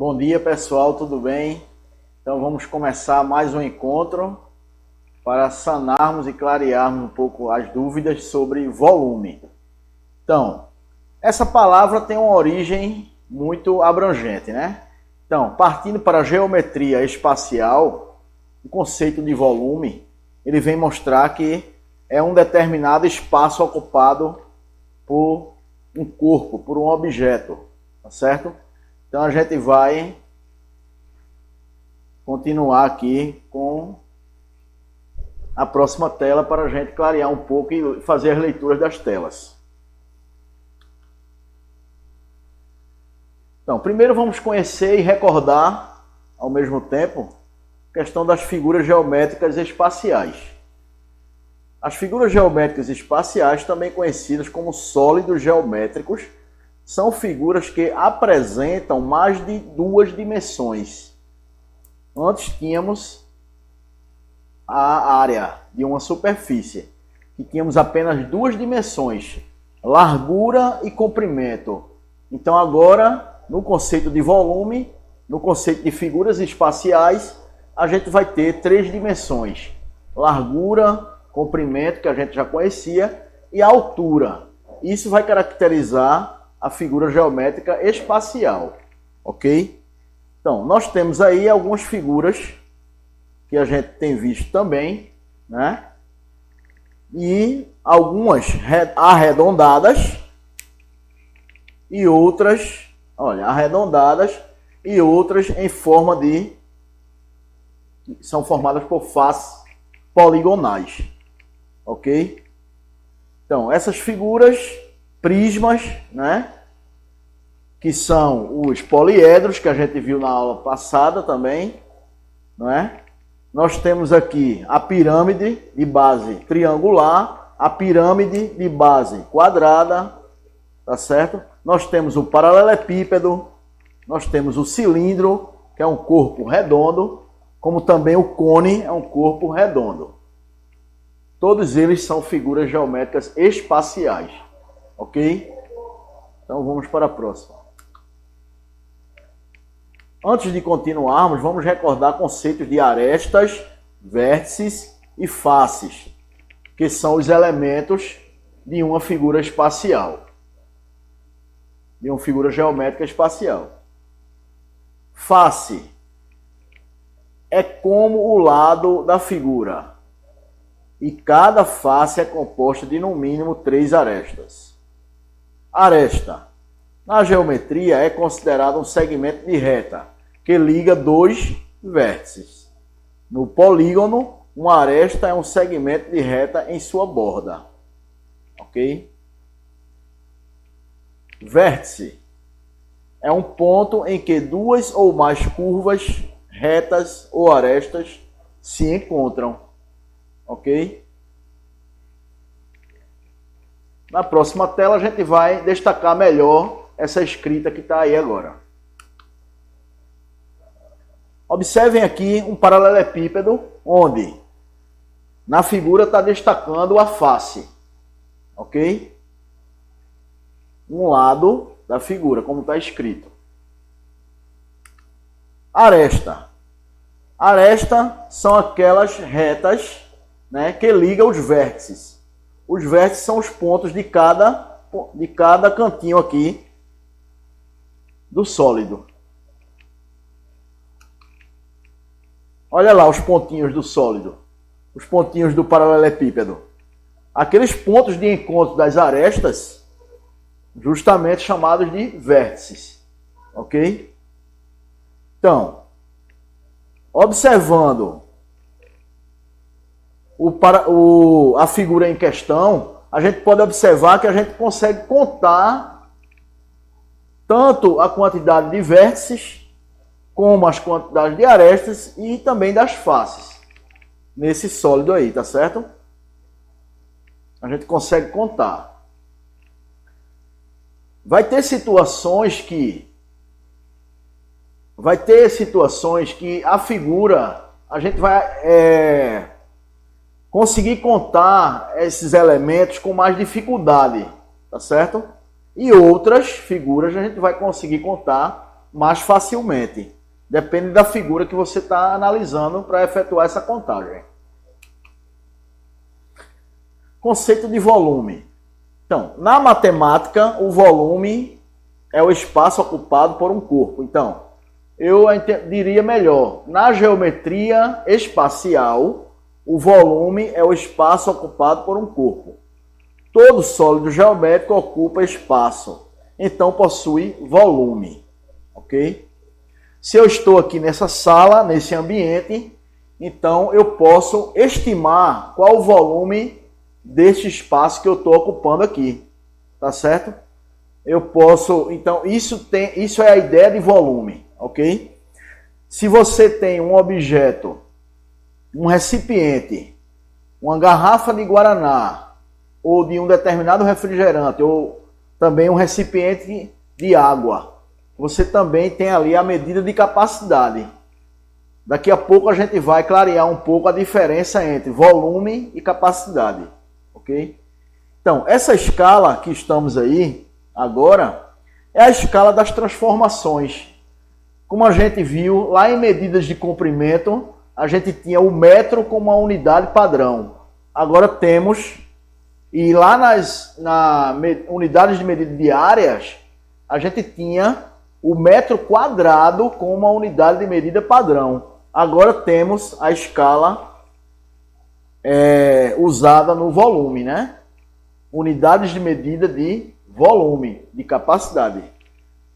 Bom dia, pessoal, tudo bem? Então vamos começar mais um encontro para sanarmos e clarearmos um pouco as dúvidas sobre volume. Então, essa palavra tem uma origem muito abrangente, né? Então, partindo para a geometria espacial, o conceito de volume, ele vem mostrar que é um determinado espaço ocupado por um corpo, por um objeto, tá certo? Então a gente vai continuar aqui com a próxima tela para a gente clarear um pouco e fazer as leituras das telas. Então, primeiro vamos conhecer e recordar, ao mesmo tempo, a questão das figuras geométricas espaciais. As figuras geométricas espaciais, também conhecidas como sólidos geométricos, são figuras que apresentam mais de duas dimensões. Antes tínhamos a área de uma superfície, que tínhamos apenas duas dimensões, largura e comprimento. Então agora, no conceito de volume, no conceito de figuras espaciais, a gente vai ter três dimensões: largura, comprimento, que a gente já conhecia, e altura. Isso vai caracterizar a figura geométrica espacial, ok? Então, nós temos aí algumas figuras que a gente tem visto também, né? E algumas arredondadas e outras, olha, arredondadas e outras em forma de... são formadas por faces poligonais, ok? Então, essas figuras... prismas, né? Que são os poliedros, que a gente viu na aula passada também, não é? Nós temos aqui a pirâmide de base triangular, a pirâmide de base quadrada, tá certo? Nós temos o paralelepípedo, nós temos o cilindro, que é um corpo redondo, como também o cone é um corpo redondo. Todos eles são figuras geométricas espaciais. Ok? Então vamos para a próxima. Antes de continuarmos, vamos recordar conceitos de arestas, vértices e faces, que são os elementos de uma figura espacial, de uma figura geométrica espacial. Face é como o lado da figura, e cada face é composta de no mínimo 3 arestas. Aresta, na geometria, é considerado um segmento de reta que liga dois vértices. No polígono, uma aresta é um segmento de reta em sua borda. Ok? Vértice é um ponto em que duas ou mais curvas, retas ou arestas se encontram. Ok? Na próxima tela a gente vai destacar melhor essa escrita que está aí agora. Observem aqui um paralelepípedo onde na figura está destacando a face. Ok? Um lado da figura, como está escrito. Aresta. Aresta são aquelas retas, né, que ligam os vértices. Os vértices são os pontos de cada cantinho aqui do sólido. Olha lá os pontinhos do sólido, os pontinhos do paralelepípedo. Aqueles pontos de encontro das arestas, justamente chamados de vértices. Ok? Então, observando a figura em questão, a gente pode observar que a gente consegue contar tanto a quantidade de vértices, como as quantidades de arestas e também das faces, nesse sólido aí, tá certo? A gente consegue contar. Vai ter situações que a figura, a gente vai conseguir contar esses elementos com mais dificuldade, tá certo? E outras figuras a gente vai conseguir contar mais facilmente. Depende da figura que você está analisando para efetuar essa contagem. Conceito de volume. Então, na matemática, o volume é o espaço ocupado por um corpo. Então, eu diria melhor, na geometria espacial, o volume é o espaço ocupado por um corpo. Todo sólido geométrico ocupa espaço, então possui volume, ok? Se eu estou aqui nessa sala, nesse ambiente, então eu posso estimar qual o volume deste espaço que eu estou ocupando aqui, tá certo? Eu posso, então isso é a ideia de volume, ok? Se você tem um objeto, um recipiente, uma garrafa de guaraná, ou de um determinado refrigerante, ou também um recipiente de água, você também tem ali a medida de capacidade. Daqui a pouco a gente vai clarear um pouco a diferença entre volume e capacidade, ok? Então, essa escala que estamos aí agora é a escala das transformações. Como a gente viu lá em medidas de comprimento, a gente tinha o metro como uma unidade padrão. Agora temos, e lá nas unidades de medida de áreas, a gente tinha o metro quadrado como uma unidade de medida padrão. Agora temos a escala usada no volume, né? Unidades de medida de volume, de capacidade.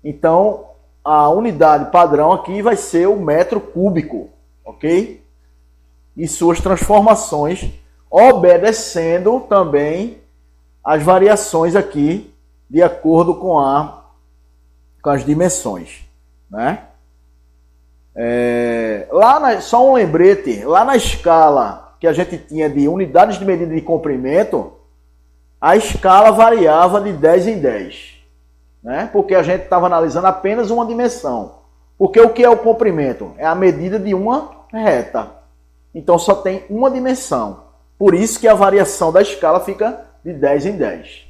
Então, a unidade padrão aqui vai ser o metro cúbico, ok? E suas transformações, obedecendo também as variações aqui, de acordo com as dimensões, né? Só um lembrete, lá na escala que a gente tinha de unidades de medida de comprimento, a escala variava de 10 em 10, né? Porque a gente estava analisando apenas uma dimensão. Porque o que é o comprimento? É a medida de uma reta. Então só tem uma dimensão. Por isso que a variação da escala fica de 10 em 10.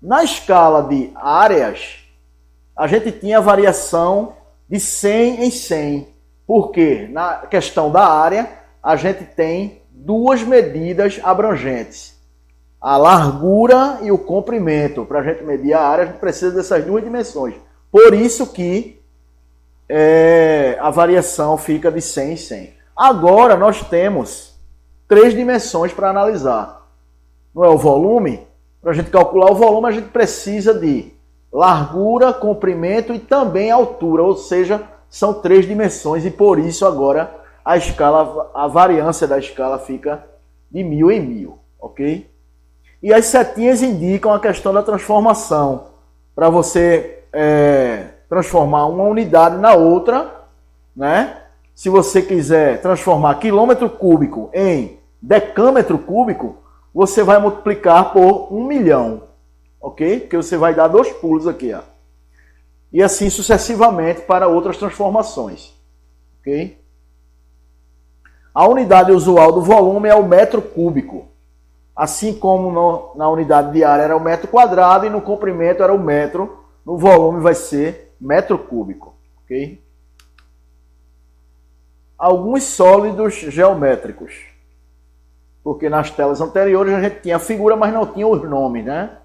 Na escala de áreas, a gente tinha a variação de 100 em 100. Porque na questão da área, a gente tem duas medidas abrangentes. A largura e o comprimento. Para a gente medir a área, a gente precisa dessas duas dimensões. Por isso que a variação fica de 100 em 100. Agora nós temos 3 dimensões para analisar. Não é o volume? Para a gente calcular o volume, a gente precisa de largura, comprimento e também altura. Ou seja, são 3 dimensões e por isso agora a variância da escala fica de 1000 em 1000. Ok? E as setinhas indicam a questão da transformação. Para você transformar uma unidade na outra, né? Se você quiser transformar quilômetro cúbico em decâmetro cúbico, você vai multiplicar por 1 milhão. Ok? Porque você vai dar 2 pulos aqui. Ó. E assim sucessivamente para outras transformações. Ok? A unidade usual do volume é o metro cúbico. Assim como na unidade de área era o metro quadrado e no comprimento era o metro, no volume vai ser metro cúbico. Ok? Alguns sólidos geométricos. Porque nas telas anteriores a gente tinha a figura, mas não tinha os nomes, né?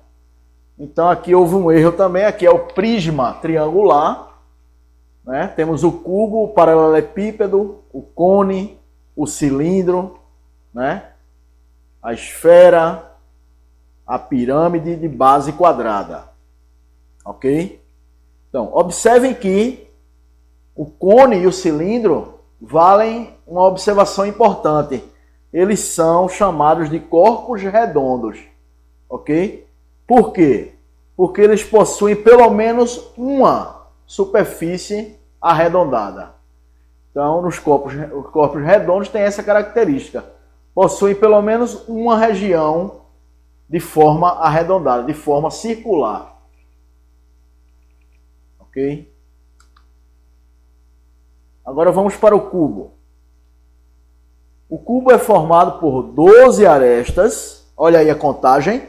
Então aqui houve um erro também. Aqui é o prisma triangular. Né? Temos o cubo, o paralelepípedo, o cone, o cilindro, né? A esfera, a pirâmide de base quadrada. Ok? Então, observem que o cone e o cilindro valem uma observação importante. Eles são chamados de corpos redondos. Ok? Por quê? Porque eles possuem pelo menos uma superfície arredondada. Então, os corpos redondos têm essa característica. Possuem pelo menos uma região de forma arredondada, de forma circular. Ok? Agora vamos para o cubo. O cubo é formado por 12 arestas. Olha aí a contagem.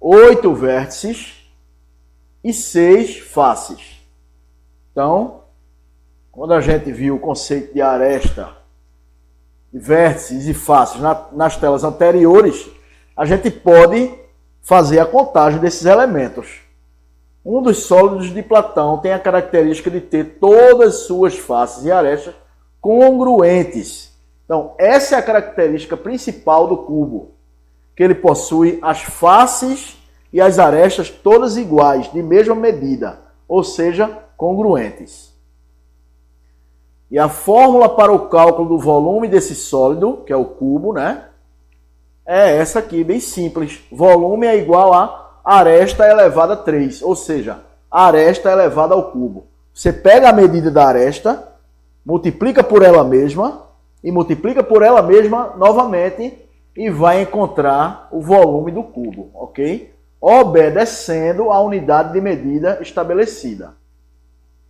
8 vértices. e 6 faces. Então, quando a gente viu o conceito de aresta, de vértices e faces nas telas anteriores, a gente pode fazer a contagem desses elementos. Um dos sólidos de Platão tem a característica de ter todas as suas faces e arestas congruentes. Então, essa é a característica principal do cubo, que ele possui as faces e as arestas todas iguais, de mesma medida, ou seja, congruentes. E a fórmula para o cálculo do volume desse sólido, que é o cubo, né? É essa aqui, bem simples. Volume é igual a aresta elevada a 3, ou seja, aresta elevada ao cubo. Você pega a medida da aresta, multiplica por ela mesma, e multiplica por ela mesma novamente, e vai encontrar o volume do cubo, ok? Obedecendo a unidade de medida estabelecida.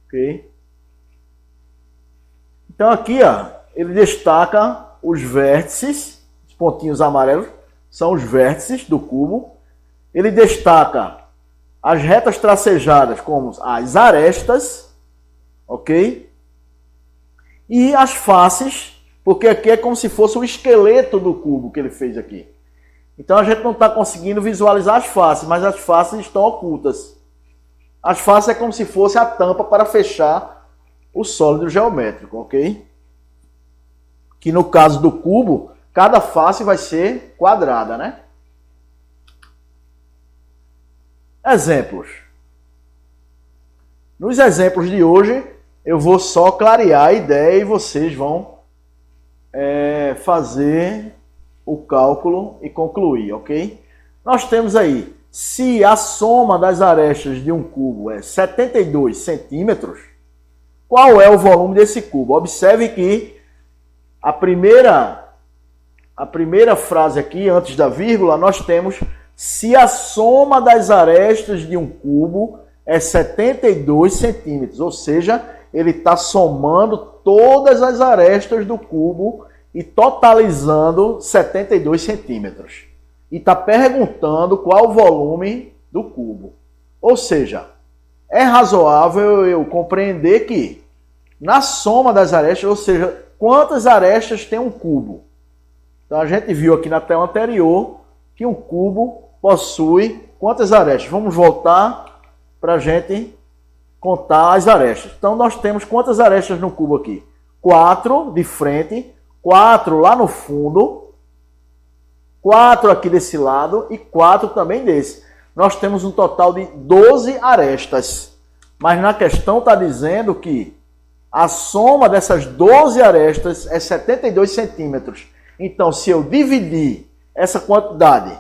Ok? Então aqui, ó, ele destaca os vértices, os pontinhos amarelos são os vértices do cubo. Ele destaca as retas tracejadas como as arestas, ok? E as faces, porque aqui é como se fosse o esqueleto do cubo que ele fez aqui. Então a gente não está conseguindo visualizar as faces, mas as faces estão ocultas. As faces é como se fosse a tampa para fechar o sólido geométrico, ok? Que no caso do cubo, cada face vai ser quadrada, né? Exemplos. Nos exemplos de hoje, eu vou só clarear a ideia e vocês vão fazer o cálculo e concluir, ok? Nós temos aí, se a soma das arestas de um cubo é 72 centímetros, qual é o volume desse cubo? Observe que a primeira frase aqui, antes da vírgula, nós temos se a soma das arestas de um cubo é 72 centímetros, ou seja, ele está somando todas as arestas do cubo e totalizando 72 centímetros. E está perguntando qual o volume do cubo. Ou seja, é razoável eu compreender que na soma das arestas, ou seja, quantas arestas tem um cubo? Então a gente viu aqui na tela anterior que um cubo possui quantas arestas? Vamos voltar para a gente contar as arestas. Então nós temos quantas arestas no cubo aqui? 4 de frente, 4 lá no fundo, 4 aqui desse lado e 4 também desse. Nós temos um total de 12 arestas. Mas na questão está dizendo que a soma dessas 12 arestas é 72 centímetros. Então, se eu dividir essa quantidade,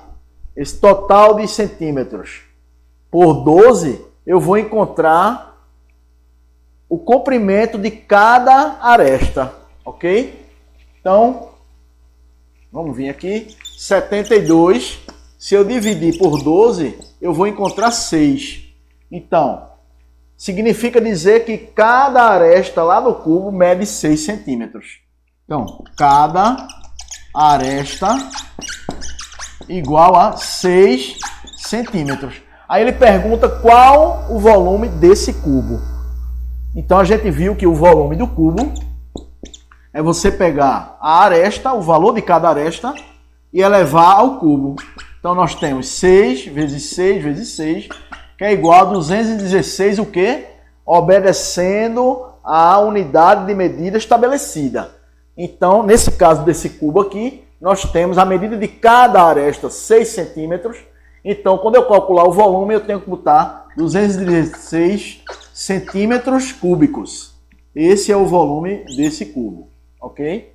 esse total de centímetros, por 12, eu vou encontrar o comprimento de cada aresta, ok? Então, vamos vir aqui, 72, se eu dividir por 12, eu vou encontrar 6. Então, significa dizer que cada aresta lá no cubo mede 6 centímetros. Então, cada aresta igual a 6 centímetros. Aí ele pergunta qual o volume desse cubo. Então a gente viu que o volume do cubo é você pegar a aresta, o valor de cada aresta, e elevar ao cubo. Então nós temos 6 vezes 6 vezes 6, que é igual a 216, o quê? Obedecendo à unidade de medida estabelecida. Então, nesse caso desse cubo aqui, nós temos a medida de cada aresta 6 centímetros. Então, quando eu calcular o volume, eu tenho que botar 216 centímetros cúbicos. Esse é o volume desse cubo, ok?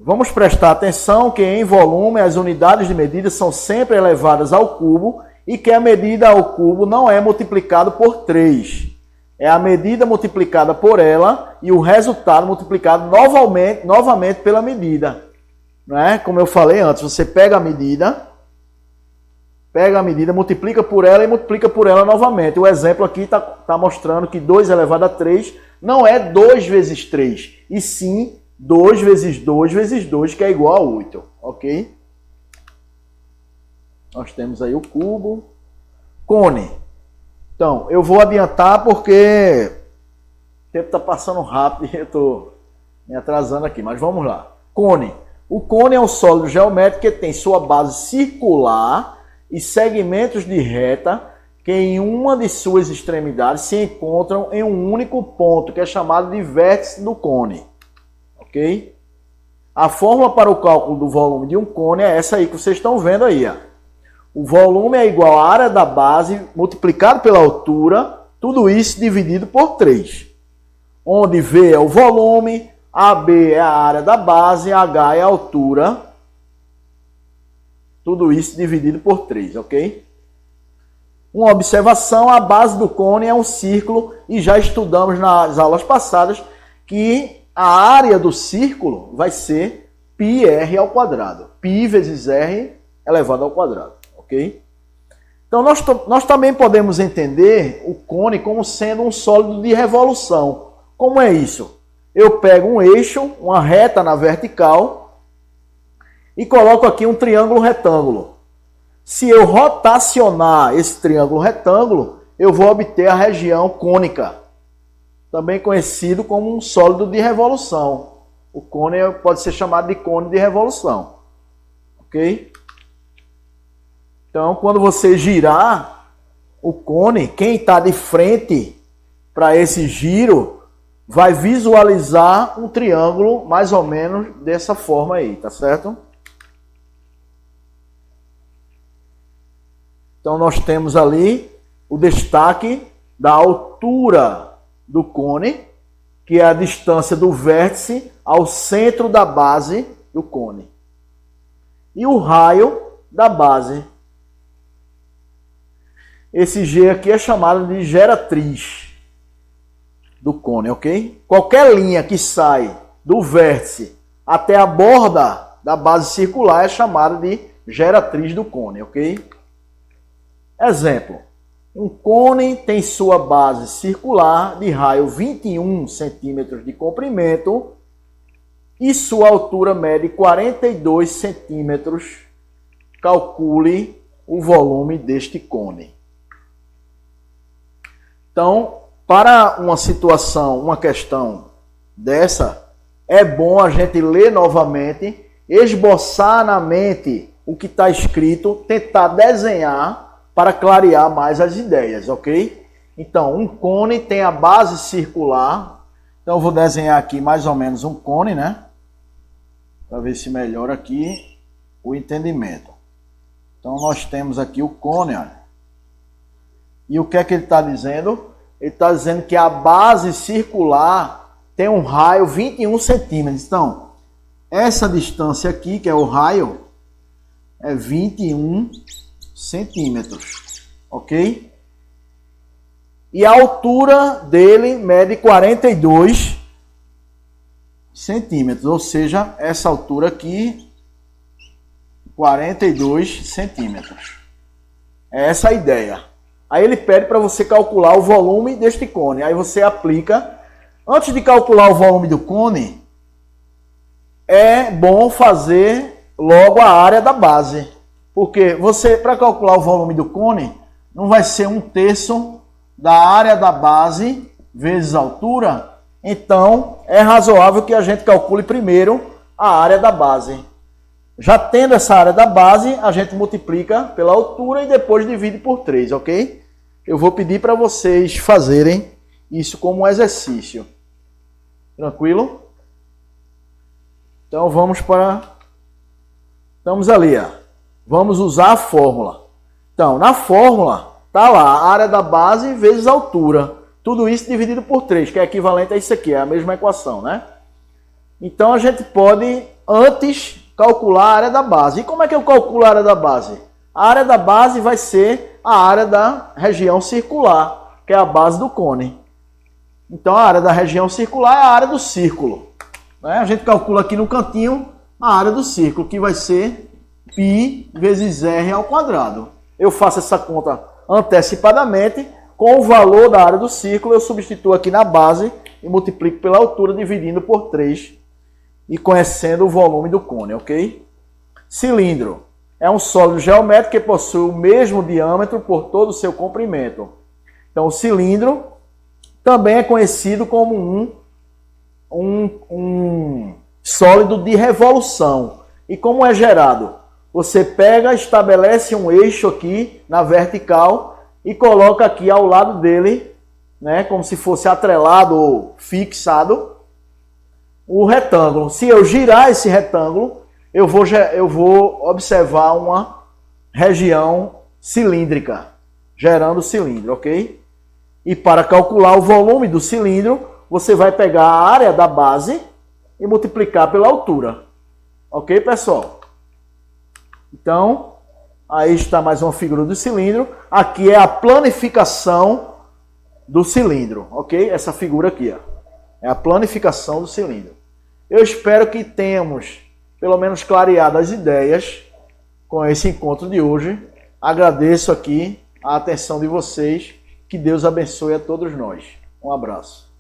Vamos prestar atenção que em volume as unidades de medida são sempre elevadas ao cubo e que a medida ao cubo não é multiplicado por 3. É a medida multiplicada por ela e o resultado multiplicado novamente pela medida. Não é? Como eu falei antes, você pega a medida, multiplica por ela e multiplica por ela novamente. O exemplo aqui está mostrando que 2 elevado a 3 não é 2 vezes 3, e sim 2 vezes 2 vezes 2, que é igual a 8, ok? Nós temos aí o cubo. Cone. Então, eu vou adiantar porque o tempo está passando rápido e eu estou me atrasando aqui, mas vamos lá. Cone. O cone é um sólido geométrico que tem sua base circular e segmentos de reta que em uma de suas extremidades se encontram em um único ponto, que é chamado de vértice do cone. Ok? A fórmula para o cálculo do volume de um cone é essa aí que vocês estão vendo aí, ó. O volume é igual à área da base multiplicado pela altura, tudo isso dividido por 3. Onde V é o volume, AB é a área da base, H é a altura. Tudo isso dividido por 3, ok? Uma observação, a base do cone é um círculo e já estudamos nas aulas passadas que a área do círculo vai ser πr ao quadrado. Π vezes r elevado ao quadrado, ok? Então nós também podemos entender o cone como sendo um sólido de revolução. Como é isso? Eu pego um eixo, uma reta na vertical e coloco aqui um triângulo retângulo. Se eu rotacionar esse triângulo retângulo, eu vou obter a região cônica, também conhecido como um sólido de revolução. O cone pode ser chamado de cone de revolução. Ok? Então, quando você girar o cone, quem está de frente para esse giro vai visualizar um triângulo mais ou menos dessa forma aí, tá certo? Então nós temos ali o destaque da altura do cone, que é a distância do vértice ao centro da base do cone. E o raio da base. Esse G aqui é chamado de geratriz do cone, ok? Qualquer linha que sai do vértice até a borda da base circular é chamada de geratriz do cone, ok? Exemplo, um cone tem sua base circular de raio 21 centímetros de comprimento e sua altura mede 42 centímetros. Calcule o volume deste cone. Então, para uma situação, uma questão dessa, é bom a gente ler novamente, esboçar na mente o que está escrito, tentar desenhar para clarear mais as ideias, ok? Então, um cone tem a base circular. Então, eu vou desenhar aqui mais ou menos um cone, né? Para ver se melhora aqui o entendimento. Então, nós temos aqui o cone, olha. E o que é que ele está dizendo? Ele está dizendo que a base circular tem um raio 21 centímetros. Então, essa distância aqui, que é o raio, é 21 centímetros, ok? E a altura dele mede 42 centímetros, ou seja, essa altura aqui, 42 centímetros. É essa a ideia. Aí ele pede para você calcular o volume deste cone. Aí você aplica. Antes de calcular o volume do cone, é bom fazer logo a área da base. Porque você, para calcular o volume do cone, não vai ser 1/3 da área da base vezes a altura. Então, é razoável que a gente calcule primeiro a área da base. Já tendo essa área da base, a gente multiplica pela altura e depois divide por 3, ok? Eu vou pedir para vocês fazerem isso como um exercício. Tranquilo? Então, vamos para... Estamos ali, ó. Vamos usar a fórmula. Então, na fórmula, está lá a área da base vezes a altura. Tudo isso dividido por 3, que é equivalente a isso aqui, é a mesma equação, né? Então, a gente pode, antes, calcular a área da base. E como é que eu calculo a área da base? A área da base vai ser a área da região circular, que é a base do cone. Então, a área da região circular é a área do círculo. Né? A gente calcula aqui no cantinho a área do círculo, que vai ser π vezes r ao quadrado. Eu faço essa conta antecipadamente. Com o valor da área do círculo, eu substituo aqui na base e multiplico pela altura, dividindo por 3 e conhecendo o volume do cone, ok? Cilindro. é um sólido geométrico que possui o mesmo diâmetro por todo o seu comprimento. Então, o cilindro também é conhecido como um sólido de revolução. E como é gerado? Você pega, estabelece um eixo aqui na vertical e coloca aqui ao lado dele, né, como se fosse atrelado ou fixado, o retângulo. Se eu girar esse retângulo, eu vou observar uma região cilíndrica, gerando cilindro, ok? E para calcular o volume do cilindro, você vai pegar a área da base e multiplicar pela altura. Ok, pessoal? Então, aí está mais uma figura do cilindro. Aqui é a planificação do cilindro, ok? Essa figura aqui, ó, é a planificação do cilindro. Eu espero que tenhamos, pelo menos, clareado as ideias com esse encontro de hoje. Agradeço aqui a atenção de vocês. Que Deus abençoe a todos nós. Um abraço.